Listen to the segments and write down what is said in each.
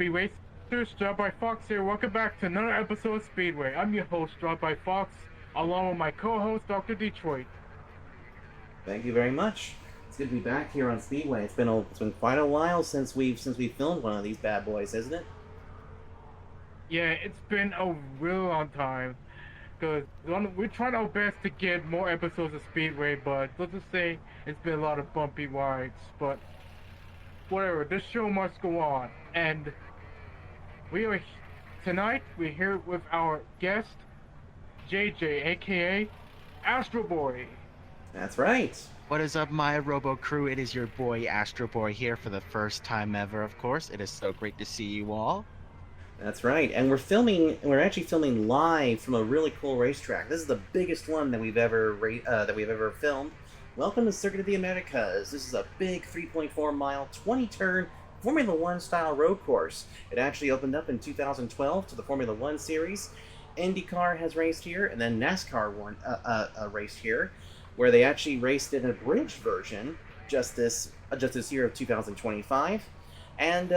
Speedway. Drivebyfox here. Welcome back to another episode of Speedway. I'm your host, Drivebyfox, along with my co-host, Doctor Detroit. Thank you very much. It's good to be back here on Speedway. It's been quite a while since we filmed one of these bad boys, isn't it? Yeah, it's been a real long time. Because we're trying our best to get more episodes of Speedway, but let's just say it's been a lot of bumpy rides. But whatever, this show must go on. And tonight, we're here with our guest, JJ, aka Astroboy. That's right. What is up, my Robo crew? It is your boy Astroboy here for the first time ever, of course. It is so great to see you all. That's right. And we're actually filming live from a really cool racetrack. This is the biggest one that we've ever filmed. Welcome to Circuit of the Americas. This is a big 3.4 mile, 20-turn Formula One style road course. It actually opened up in 2012 to the Formula One series. IndyCar has raced here, and then NASCAR raced here, where they actually raced in a bridge version just this year of 2025. And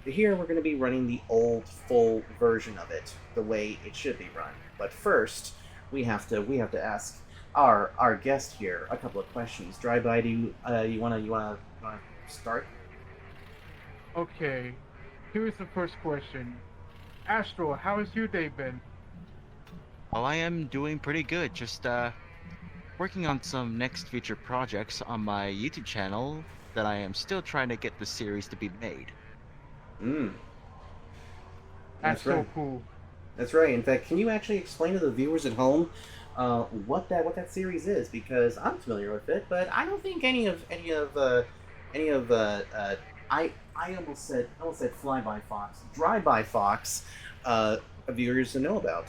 here we're going to be running the old full version of it, the way it should be run. But first, we have to ask our guest here a couple of questions. Drive-by, do you wanna start? Okay, here's the first question. Astro, how has your day been? Well, I am doing pretty good. Just working on some next future projects on my YouTube channel that I am still trying to get the series to be made. That's so right. cool. That's right. In fact, can you actually explain to the viewers at home what that series is? Because I'm familiar with it, but I don't think I almost said Flybyfox, Drivebyfox viewers to know about.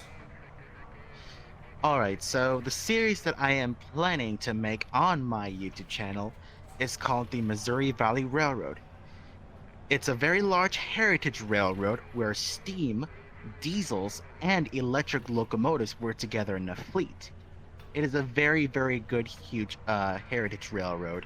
Alright, so the series that I am planning to make on my YouTube channel is called the Missouri Valley Railroad. It's a very large heritage railroad where steam, diesels, and electric locomotives work together in a fleet. It is a very, very good, huge heritage railroad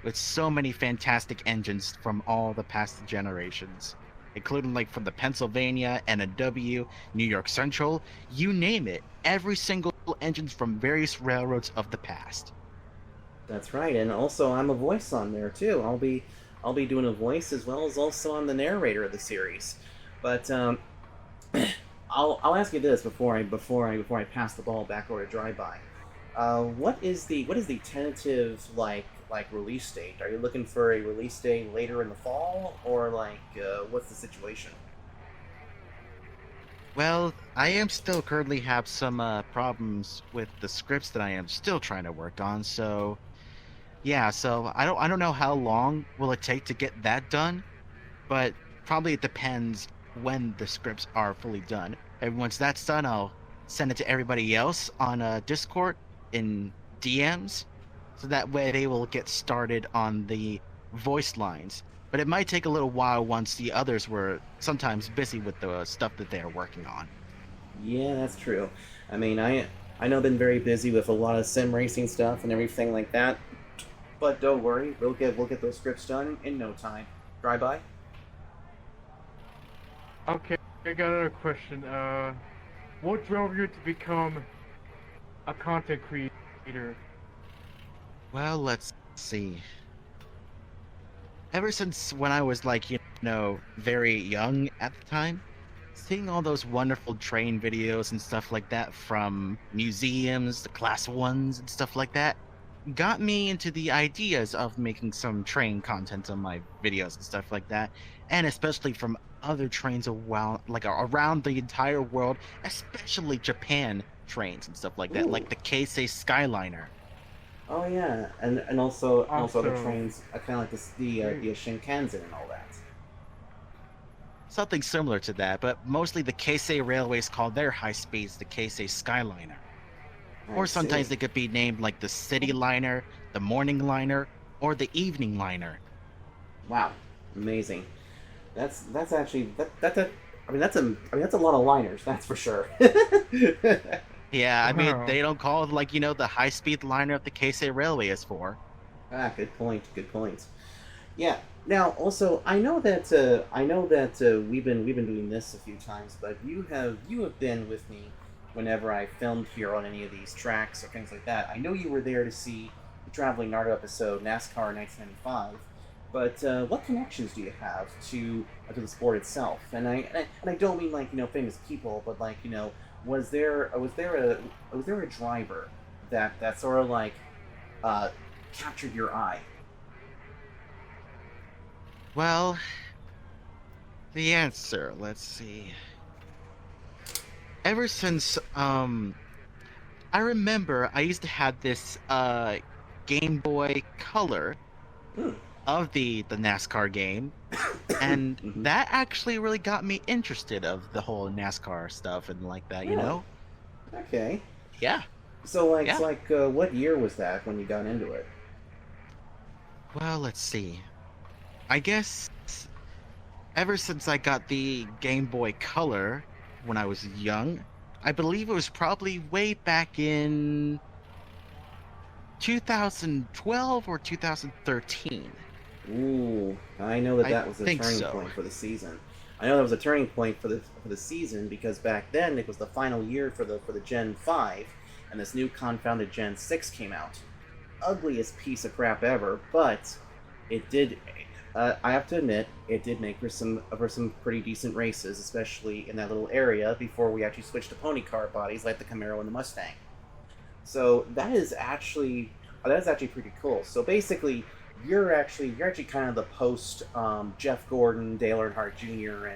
with so many fantastic engines from all the past generations, including like from the Pennsylvania, NW, New York Central, you name it. Every single engine from various railroads of the past. That's right, and also I'm a voice on there too. I'll be doing a voice as well as also I'm the narrator of the series. But I'll ask you this before I pass the ball back over to Drive-By. What is the tentative like release date? Are you looking for a release date later in the fall, or what's the situation? Well, I am still currently have some problems with the scripts that I am still trying to work on, so yeah, so I don't know how long will it take to get that done, but probably it depends when the scripts are fully done. And once that's done, I'll send it to everybody else on Discord in DMs, so that way they will get started on the voice lines. But it might take a little while once the others were sometimes busy with the stuff that they're working on. Yeah, that's true. I mean, I know I've been very busy with a lot of sim racing stuff and everything like that. But don't worry, we'll get those scripts done in no time. Drive-By? Okay, I got another question. What drove you to become a content creator? Well, let's see. Ever since when I was very young at the time, seeing all those wonderful train videos and stuff like that from museums, the class 1s and stuff like that, got me into the ideas of making some train content on my videos and stuff like that, and especially from other trains around the entire world, especially Japan trains and stuff like that, Ooh. like the Keisei Skyliner. Oh yeah, and also the Also- trains, kind of like the Shinkansen and all that. Something similar to that, but mostly the Keisei Railways call their high speeds the Keisei Skyliner. Or sometimes they could be named like the City Liner, the Morning Liner, or the Evening Liner. Wow, amazing. That's actually that's a lot of liners, that's for sure. Yeah, I mean, Wow. they don't call it the high-speed liner of the Keisei Railway is for. Ah, good point. Good point. Yeah, Now, also, I know that we've been doing this a few times, but you have been with me whenever I filmed here on any of these tracks or things like that. I know you were there to see the Traveling Nardo episode, NASCAR 1995. But what connections do you have to the sport itself? And I don't mean like famous people, but like was there a driver that sort of like uh, captured your eye? Well, the answer, let's see. Ever since I remember I used to have this Game Boy Color Hmm. of the NASCAR game, and Hmm. that actually really got me interested of the whole NASCAR stuff and like that, you Really? know? Okay. Yeah, So yeah. what year was that when you got into it? Well, let's see. I guess ever since I got the Game Boy Color when I was young, I believe it was probably way back in 2012 or 2013. Ooh, I know that I that was a think turning so. point for the season. I know that was a turning point for the season because back then it was the final year for the Gen 5, and this new confounded Gen 6 came out. Ugliest piece of crap ever, but it did. I have to admit, it did make for some pretty decent races, especially in that little area before we actually switched to pony car bodies like the Camaro and the Mustang. So that is actually pretty cool. So basically, you're actually kind of the post Jeff Gordon, Dale Earnhardt Jr.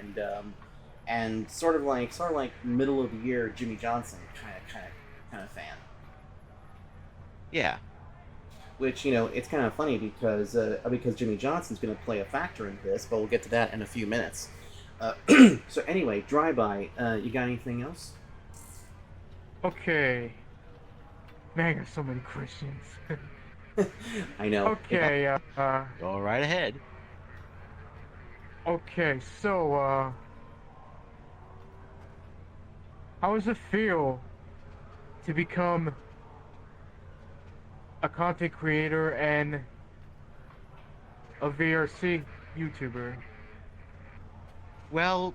and sort of like middle of the year Jimmy Johnson kind of fan. Yeah. Which it's kind of funny because Jimmy Johnson's going to play a factor in this, but we'll get to that in a few minutes. Uh, so anyway, drive-by. You got anything else? Okay. Man, I got so many questions. I know. Okay, Go right ahead. okay, so, how does it feel to become a content creator and a VRC YouTuber? Well,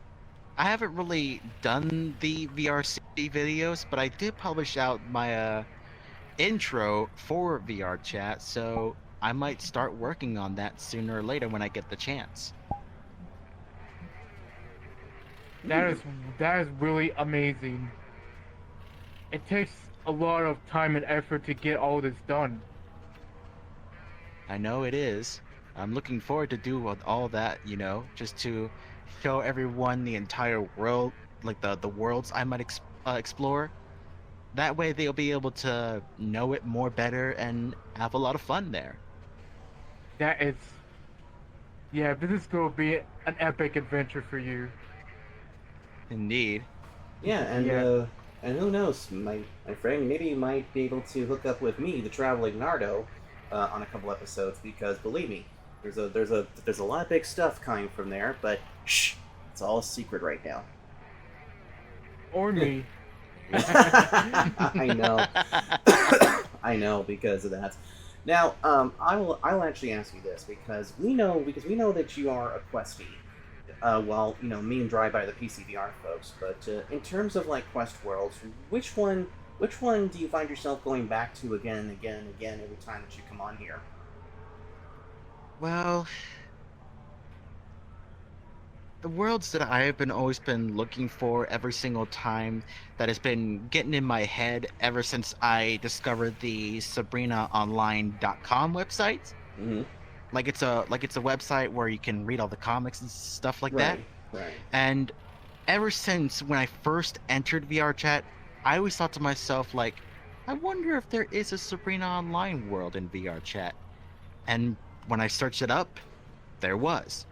I haven't really done the VRC videos, but I did publish out my intro for VR chat, so I might start working on that sooner or later when I get the chance. That is that is really amazing. It takes a lot of time and effort to get all this done. I know it is. I'm looking forward to do all that, just to show everyone the entire world, like the worlds I might explore. That way they'll be able to know it more better and have a lot of fun there. That is, yeah, this is going to be an epic adventure for you. Indeed. Yeah, Yeah. and who knows, my friend, maybe you might be able to hook up with me, the traveling Nardo, on a couple episodes because believe me, there's a lot of big stuff coming from there, but shh, it's all a secret right now. Or me. I know, I know because of that. Now, I will actually ask you this because we know that you are a questie. Well, me and Drive by the PCVR folks, but in terms of like quest worlds, which one do you find yourself going back to again and again and again every time that you come on here? Well, the worlds that I have been always been looking for every single time that has been getting in my head ever since I discovered the SabrinaOnline.com website. Mm-hmm. Like it's a website where you can read all the comics and stuff like that. Right, right. And ever since when I first entered VR chat, I always thought to myself like, I wonder if there is a Sabrina Online world in VR chat. And when I searched it up, there was.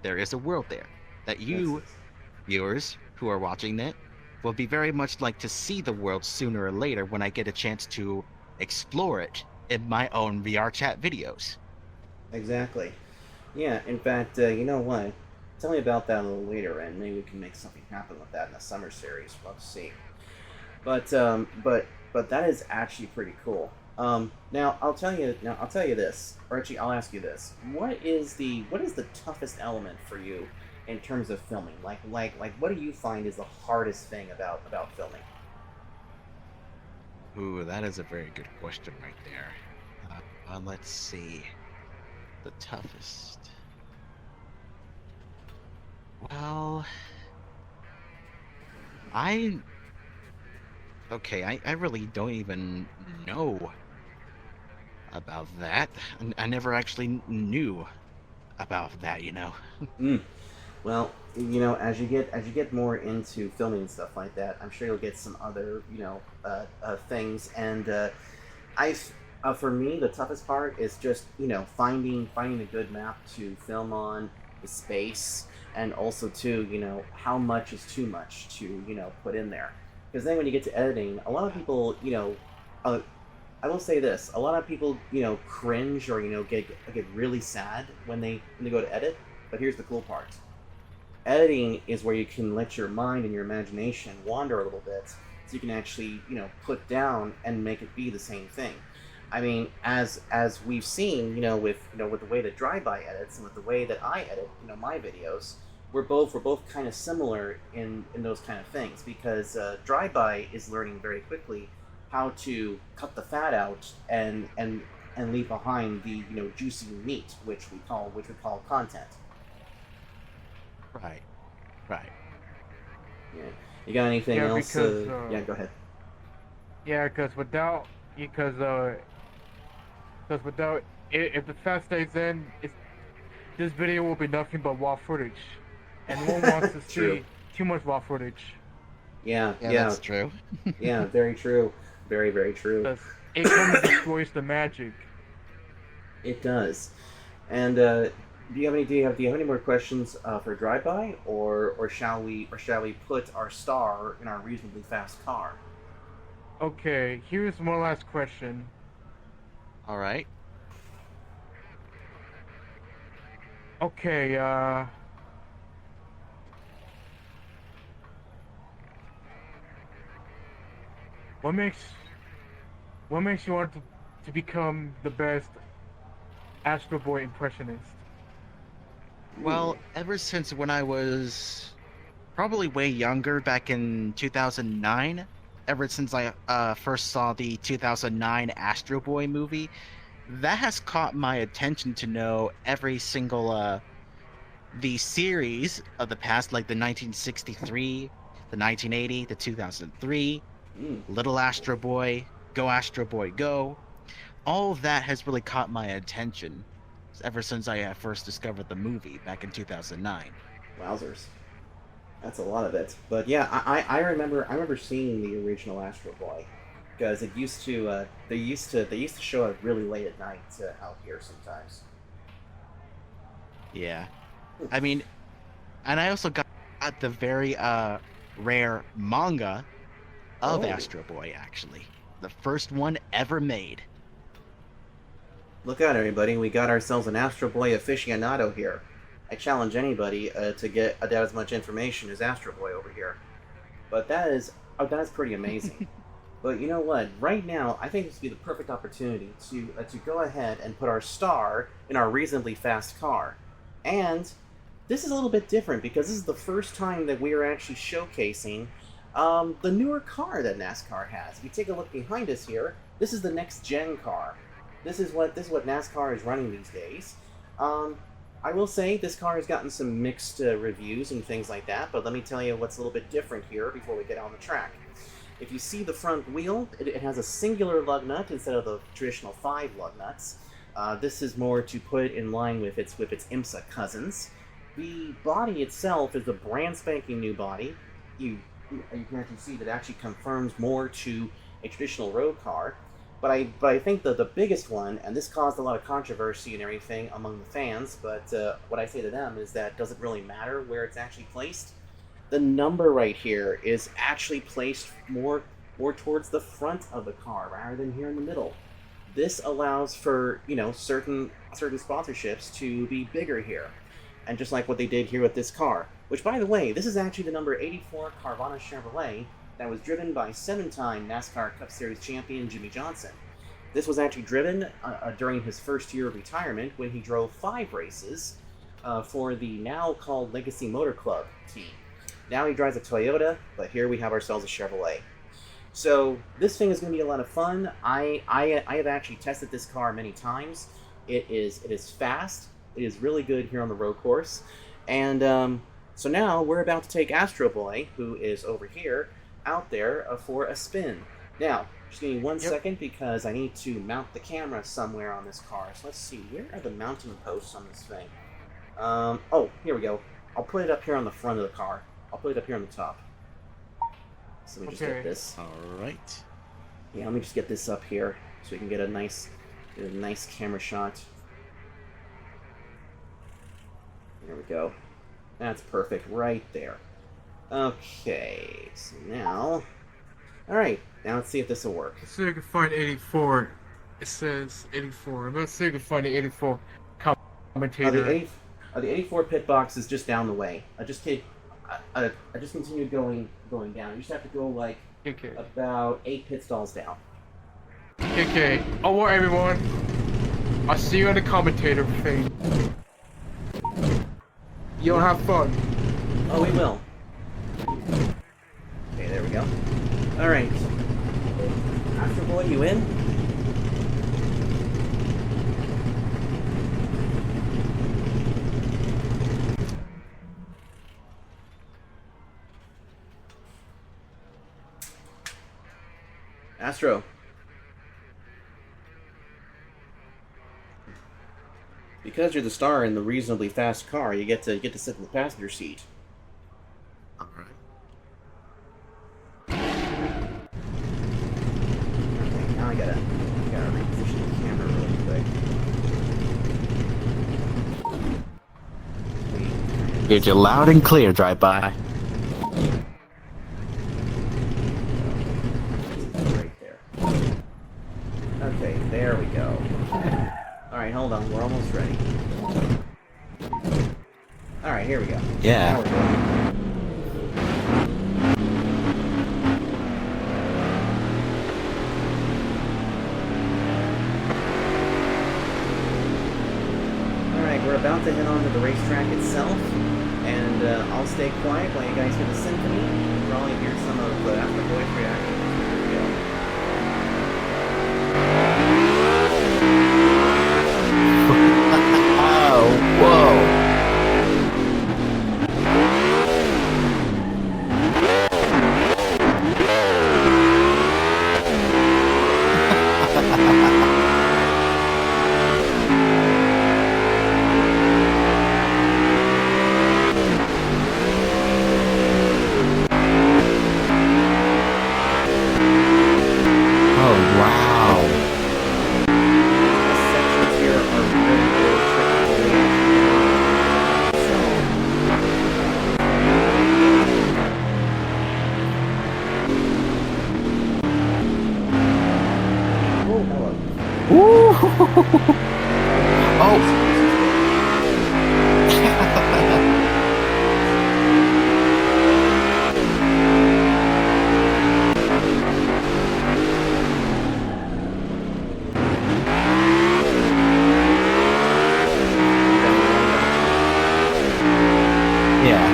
There is a world there that you That's- viewers who are watching it will be very much like to see the world sooner or later when I get a chance to explore it in my own VR chat videos. Exactly. Yeah. In fact, you know what? Tell me about that a little later, and maybe we can make something happen with that in the summer series. We'll see. But that is actually pretty cool. Now I'll tell you. Now I'll tell you this, or actually I'll ask you this: what is the toughest element for you in terms of filming? Like what do you find is the hardest thing about filming? Ooh, that is a very good question right there. Let's see. The toughest. Well, I okay. I really don't even know about that. I never actually knew about that. You know. Mm. Well, as you get more into filming and stuff like that, I'm sure you'll get some other, things. And I, for me, the toughest part is just, finding a good map to film on, the space, and also too, how much is too much to, put in there. Because then when you get to editing, a lot of people, uh, I will say this: a lot of people, cringe or get really sad when they go to edit. But here's the cool part: editing is where you can let your mind and your imagination wander a little bit, so you can actually put down and make it be the same thing. I mean, as we've seen, with the way that Drive-by edits and with the way that I edit, my videos, we're both kind of similar in those kind of things, because Drive-by is learning very quickly how to cut the fat out and leave behind the juicy meat, which we call content. Right. Right. Yeah. You got anything Yeah, else? because Yeah, go ahead. yeah, because without if the fat stays in, this video will be nothing but raw footage, and no one wants to True. see too much raw footage. Yeah, Yeah, yeah, that's true. yeah. Very true. Very, very true. Because it kind of destroys the magic. It does. And do you have any more questions for Drive-by, or shall we put our star in our reasonably fast car? Okay, here's one last question. All right. Okay, what makes you want to become the best Astroboy impressionist? Well, ever since when I was probably way younger, back in 2009, ever since I first saw the 2009 Astro Boy movie, that has caught my attention to know every single the series of the past, like the 1963, the 1980, the 2003, Mm. Little Astro Boy, Go Astro Boy Go. All of that has really caught my attention ever since I first discovered the movie back in 2009. Wowzers, that's a lot of it. But yeah, I remember seeing the original Astro Boy, because it used to they used to show it really late at night out here sometimes. Yeah. I mean, and I also got the very rare manga of Oh. Astro Boy, actually. The first one ever made. Look out, everybody! We got ourselves an Astro Boy aficionado here. I challenge anybody to get about as much information as Astro Boy over here. But that is pretty amazing. But you know what? Right now, I think this would be the perfect opportunity to go ahead and put our star in our reasonably fast car. And this is a little bit different, because this is the first time that we are actually showcasing the newer car that NASCAR has. If you take a look behind us here, this is the next gen car. This is what NASCAR is running these days. I will say this car has gotten some mixed reviews and things like that, but let me tell you what's a little bit different here before we get on the track. If you see the front wheel, it has a singular lug nut instead of the traditional 5 lug nuts. This is more to put it in line with its IMSA cousins. The body itself is a brand spanking new body. You can actually see that it actually confirms more to a traditional road car. But I think that the biggest one, and this caused a lot of controversy and everything among the fans, but what I say to them is that it doesn't really matter where it's actually placed. The number right here is actually placed more towards the front of the car rather than here in the middle. This allows for, certain sponsorships to be bigger here. And just like what they did here with this car, which, by the way, this is actually the number 84 Carvana Chevrolet that was driven by 7-time NASCAR Cup Series champion Jimmy Johnson. This was actually driven during his first year of retirement when he drove 5 races for the now called Legacy Motor Club team. Now he drives a Toyota, but here we have ourselves a Chevrolet. So this thing is going to be a lot of fun. I have actually tested this car many times. It is fast. It is really good here on the road course. And so now we're about to take Astroboy, who is over here, out there for a spin. Now, just give me one second because I need to mount the camera somewhere on this car. So let's see, where are the mounting posts on this thing? Oh, here we go. I'll put it up here on the front of the car. I'll put it up here on the top. So let me just get this. Alright. Yeah, let me just get this up here so we can get a nice camera shot. There we go. That's perfect right there. Okay, so now... Alright, now let's see if this will work. Let's see if I can find 84. It says 84. Let's see if I can find the 84 commentator. The 84 pit box is just down the way. I just continue going down. You just have to go like about 8 pit stalls down. Okay. Au revoir, everyone. I'll see you on the commentator thing. You'll have fun. Oh, we will. Okay, there we go. Alright. Astroboy, you in? Astro. Because you're the star in the reasonably fast car, you get to sit in the passenger seat. Alright. Okay, now I gotta reposition the camera really quick. Heard you loud and clear, Drive-By. Right there. Okay, there we go. Alright, hold on, we're almost ready. Alright, here we go. Yeah. Now we're good. Alright, we're about to head on to the racetrack itself, and I'll stay quiet while you guys hear the symphony. You'll probably hear some of the Astroboy's reactions. Here we go. Oh, whoa. Oh, wow. The sections here are really Ooh. Oh. Yeah.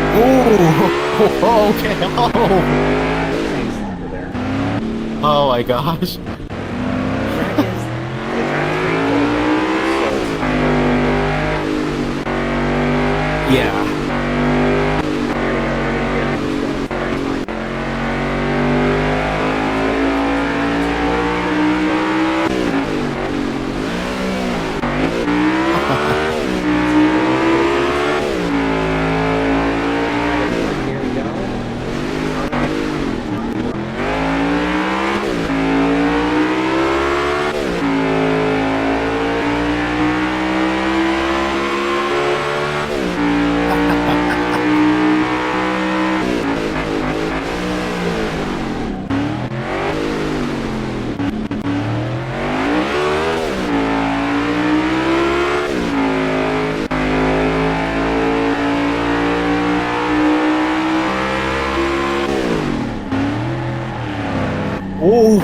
Ooh. Okay. Oh my gosh. Yeah.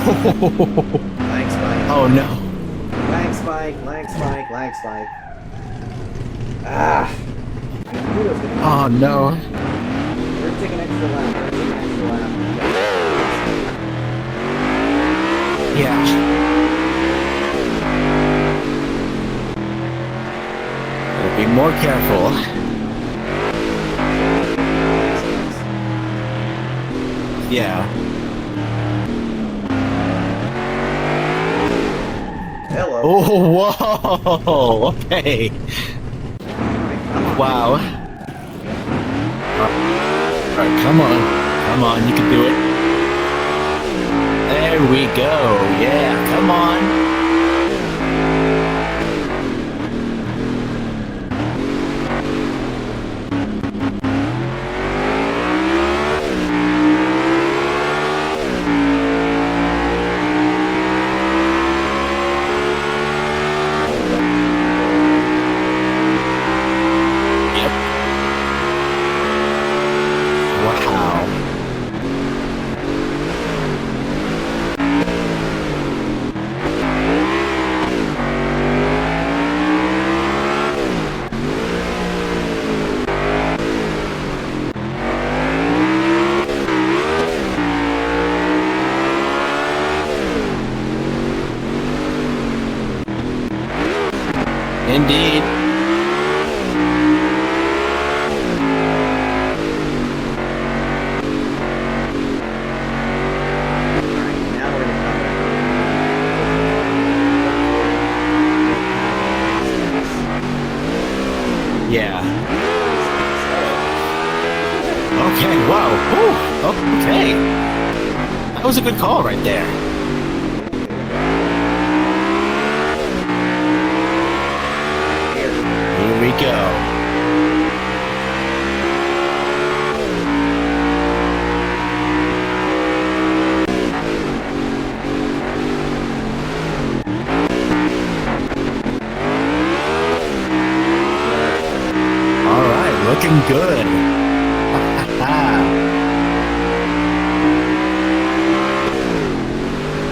Lag spike. Oh no. Lag spike, lag spike, lag spike. Ah! I knew it was gonna Oh no. We're taking an extra lap. We're taking an extra lap. Yeah. Gotta be more careful. Yeah. Hello. Oh, whoa. Okay. Wow. Alright, come on. Come on, you can do it. There we go. Yeah, come on. Yep. Wow. Indeed. Now we're gonna come Yeah. Okay, wow. Whew. Okay. That was a good call right there. Here we go. All right, looking good.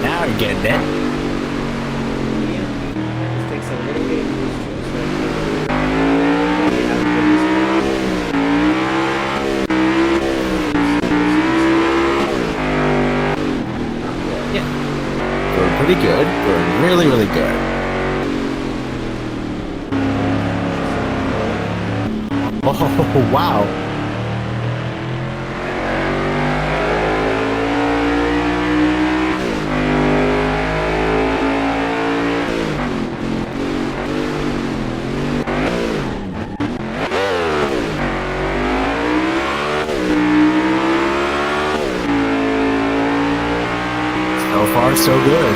Now we're getting it. This takes a little bit of use to us right here. We haven't been Yeah. Doing pretty good. Doing really, really good. Oh, wow. So far, so good.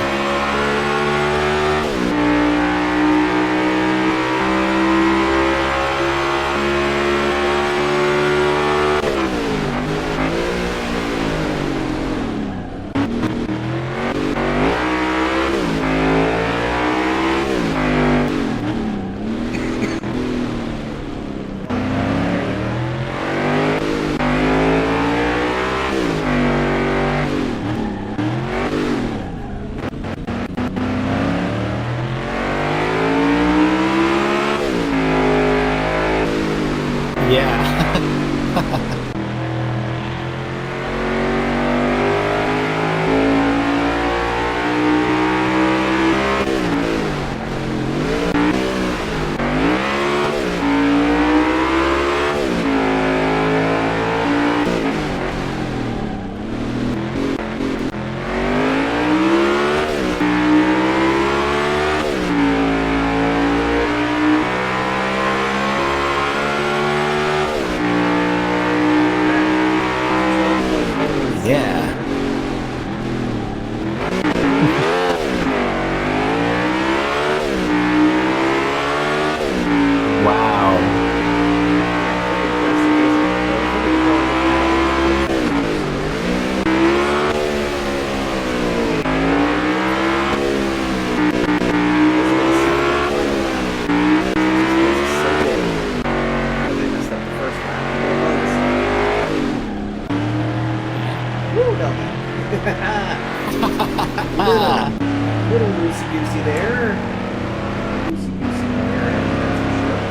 more loosey-goosey there, that's for sure.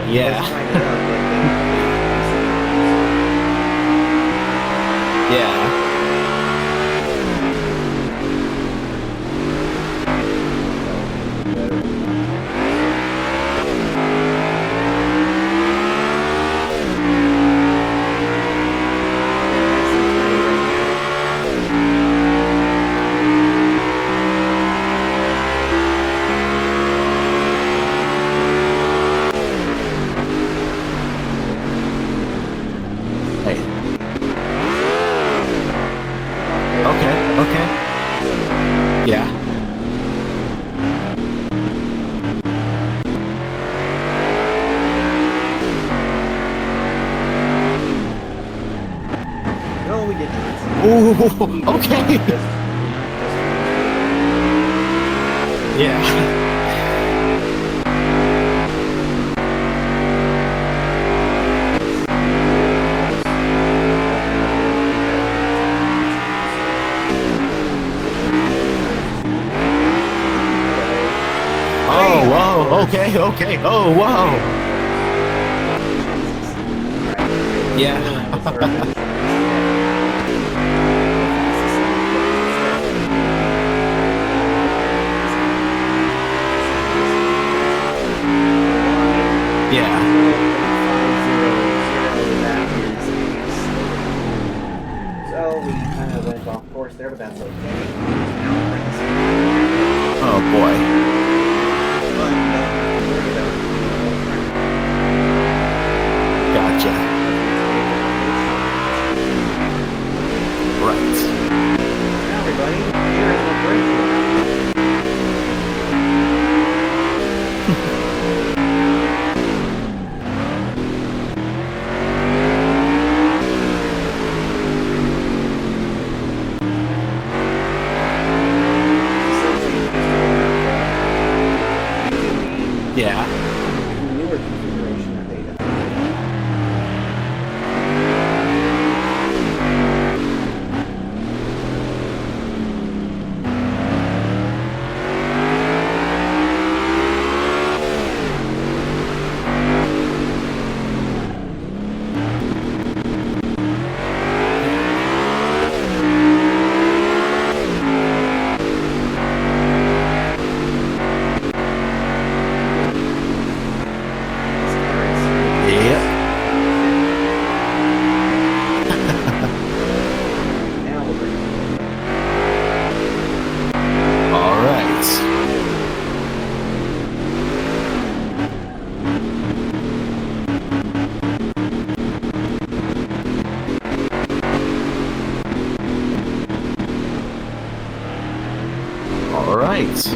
Yeah. Let's find it out, but Yeah. Hey. Okay. Yeah. no, we didn't. Ooh, okay. Yeah. Oh, whoa. Okay. Oh, whoa. Yeah. Yeah. So we kind of went off course there, but that's okay. Oh, boy. But, Gotcha. Right. now everybody, here is the break. Yeah. Newer configuration that they done. Yep. Now we're bringing All right. All right.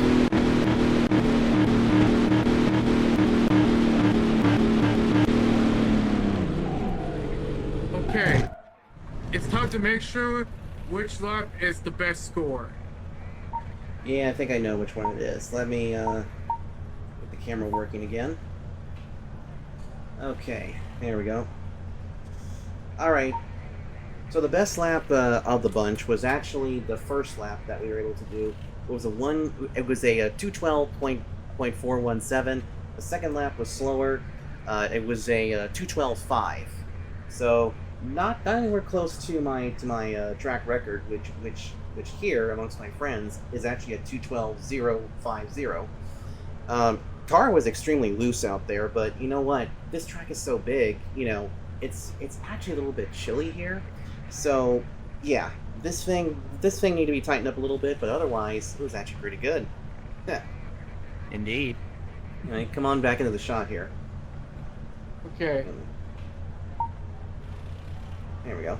Okay, it's time to make sure which lap is the best score. Yeah, I think I know which one it is. Let me get the camera working again. Okay, there we go. Alright, so the best lap of the bunch was actually the first lap that we were able to do. It was a 212.417. The second lap was slower. It was a 212.5. So not anywhere close to my track record, which here amongst my friends is actually a 212.050. Car was extremely loose out there, but you know what? This track is so big, you know, it's actually a little bit chilly here. So yeah, this thing needed to be tightened up a little bit, but otherwise it was actually pretty good. Yeah. Indeed. All right, come on back into the shot here. Okay, There we go.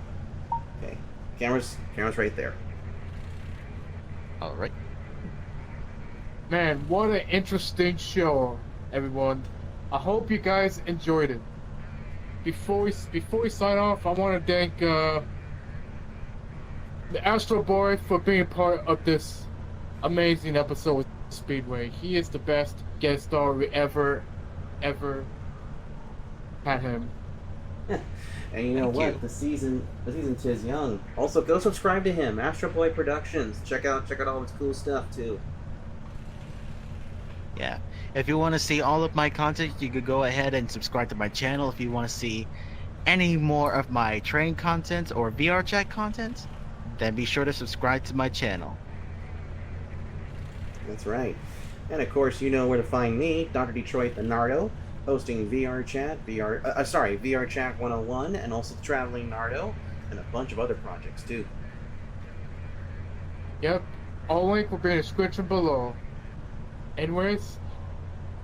Okay, camera's right there. All right. man, what an interesting show, everyone. I hope you guys enjoyed it. Before we sign off, I want to thank the Astroboy for being part of this amazing episode with Speedway. He is the best guest star we ever had him. And you know Thank what? you. The season 'tis young. Also, go subscribe to him, Astroboy Productions. Check out all his cool stuff too. Yeah. If you want to see all of my content, you could go ahead and subscribe to my channel. If you want to see any more of my train content or VR chat content, then be sure to subscribe to my channel. That's right. And of course, you know where to find me, Dr. Detroit the Nardo, hosting VR Chat, VR Chat 101, and also Traveling Nardo, and a bunch of other projects too. Yep. All link will be in the description below. Anyways,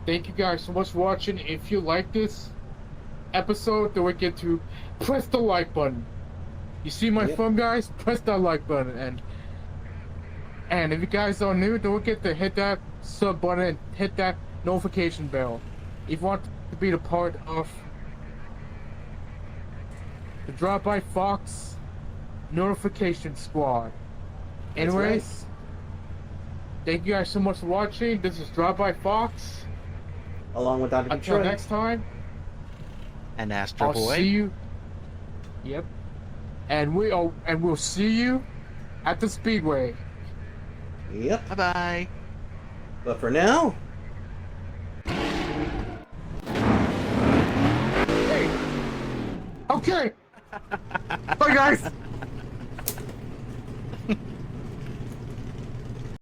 thank you guys so much for watching. If you like this episode, don't forget to press the like button. You see my thumb, guys? Press that like button. And if you guys are new, don't forget to hit that sub button and hit that notification bell. If you want to be the part of the Drivebyfox notification squad. Anyways, thank you guys so much for watching. This is Drivebyfox. Along with Dr. Until Detroit. next time. And I'll Astroboy. see you. Yep. And we'll see you at the Speedway. Yep. Bye-bye. But for now, Hey. Okay. Bye, guys.